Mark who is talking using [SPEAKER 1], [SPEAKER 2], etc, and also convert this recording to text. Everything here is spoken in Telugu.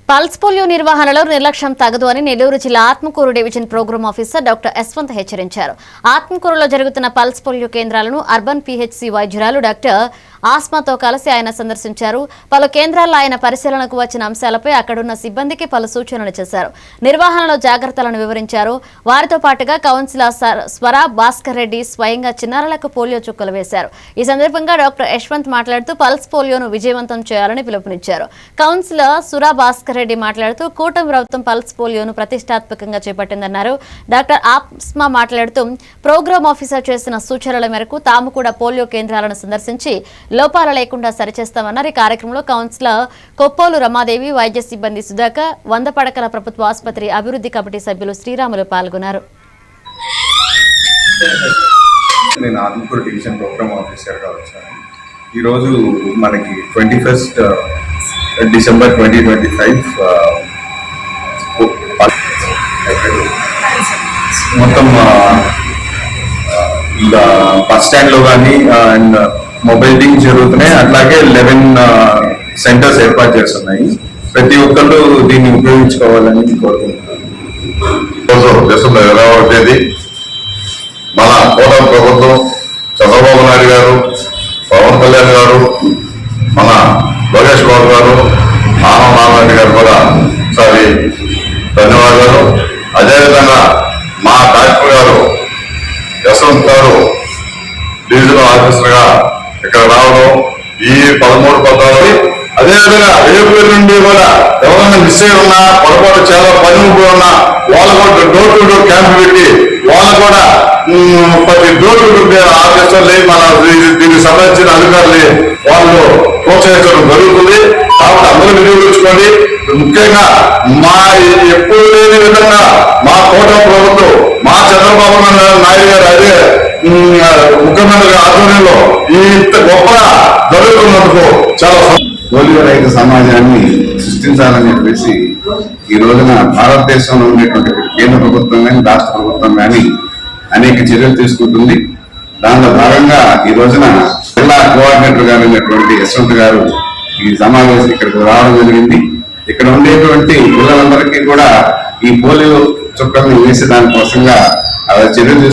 [SPEAKER 1] పల్స్ పోలియో నిర్వహణలో నిర్లక్ష్యం తగదు అని నెల్లూరు జిల్లా Atmakur division program officer doctor Yashwant హెచ్చరించారు. ఆత్మకూరులో జరుగుతున్న పల్స్ పోలియో కేంద్రాలను అర్బన్ పిహెచ్సి వైద్యురాలు డాక్టర్ ఆస్మాతో కలిసి ఆయన సందర్శించారు. పలు కేంద్రాల్లో ఆయన పరిశీలనకు వచ్చిన అంశాలపై అక్కడున్న సిబ్బందికి పలు సూచనలు చేశారు. నిర్వహణలో జాగ్రత్తలను వివరించారు. వారితో పాటుగా కౌన్సిలర్ స్వరా భాస్కర్ రెడ్డి స్వయంగా చిన్నారులకు పోలియో చుక్కలు వేశారు. ఈ సందర్భంగా డాక్టర్ యశ్వంత్ మాట్లాడుతూ పల్స్ పోలియోను విజయవంతం చేయాలని పిలుపునిచ్చారు. కౌన్సిలర్ సురా భాస్కర్ రెడ్డి మాట్లాడుతూ కూటమి ప్రభుత్వం పల్స్ పోలియోను ప్రతిష్టాత్మకంగా చేపట్టిందన్నారు. డాక్టర్ ఆస్మా మాట్లాడుతూ ప్రోగ్రామ్ ఆఫీసర్ చేసిన సూచనల మేరకు తాము కూడా పోలియో కేంద్రాలను సందర్శించి లోపాలు లేకుండా సరిచేస్తామన్నారు. ఈ కార్యక్రమంలో కౌన్సిలర్ కొప్పోలు రమాదేవి, వైద్య సిబ్బంది సుధాకర్, 100 పడకల ప్రభుత్వ ఆసుపత్రి అభివృద్ధి కమిటీ సభ్యులు శ్రీరాములు పాల్గొన్నారు.
[SPEAKER 2] నేను ఆత్మకూరు డివిజన్ ప్రోగ్రామ్ ఆఫీసర్గా వచ్చాను. ఈరోజు మనకి 21 డిసెంబర్ 2025 మొత్తం బస్ స్టాండ్లో కానీ అండ్ మొబైల్ టీమ్ జరుగుతున్నాయి. అట్లాగే 11 సెంటర్స్ ఏర్పాటు చేస్తున్నాయి. ప్రతి ఒక్కళ్ళు దీన్ని ఉపయోగించుకోవాలని కోరుకుంటున్నాను.
[SPEAKER 3] డిసెంబర్ 20వ తేదీ మన కూటమి ప్రభుత్వం చంద్రబాబు నాయుడు గారు, పవన్ కళ్యాణ్ గారు, మన లోకేష్ బాబు గారు, నారాయణ గారు కూడా ఒకసారి ధన్యవాదాలు. అదేవిధంగా మా డాక్టర్ గారు యశ్వంత్ గారు డివిజనల్ ఆఫీసర్గా ఇక్కడ రావడం, ఈ 13, 14 అదేవిధంగా రేపు నుండి కూడా ఎవరైనా మిస్ అయి ఉన్నా, పొరపాటు చాలా పని ఉన్నా వాళ్ళు కూడా డోర్ టు డోర్ క్యాంప్ పెట్టి వాళ్ళు కూడా ప్రతి డోర్ టు డోర్ ఆఫీసర్లే మన దీనికి సంబంధించిన అధికారులు వాళ్ళు ప్రోత్సహించడం జరుగుతుంది. కాబట్టి అందరూ వినియోగించుకోండి. ముఖ్యంగా మా ఎప్పుడు లేని విధంగా మా కూటమి ప్రభుత్వం, మా చంద్రబాబు నాయుడు గారు అదే ముఖ్యమంత్రి ఆధ్వర్యంలో ఇంత గొప్పగా జరుగుతున్నందుకు చాలా
[SPEAKER 2] పోలియో రహిత సమాజాన్ని సృష్టించాలని చెప్పేసి ఈ రోజున భారతదేశంలో ఉండేటువంటి కేంద్ర ప్రభుత్వం కానీ రాష్ట్ర ప్రభుత్వం కానీ అనేక చర్యలు తీసుకుంటుంది. దానిలో భాగంగా ఈ రోజున జిల్లా కోఆర్డినేటర్ గారు అయినటువంటి యశ్వంత్ గారు ఈ సమావేశం ఇక్కడికి రావడం జరిగింది. ఇక్కడ ఉండేటువంటి పిల్లలందరికీ కూడా ఈ పోలియో చుక్కలను వేసే దానికోసంగా చర్యలు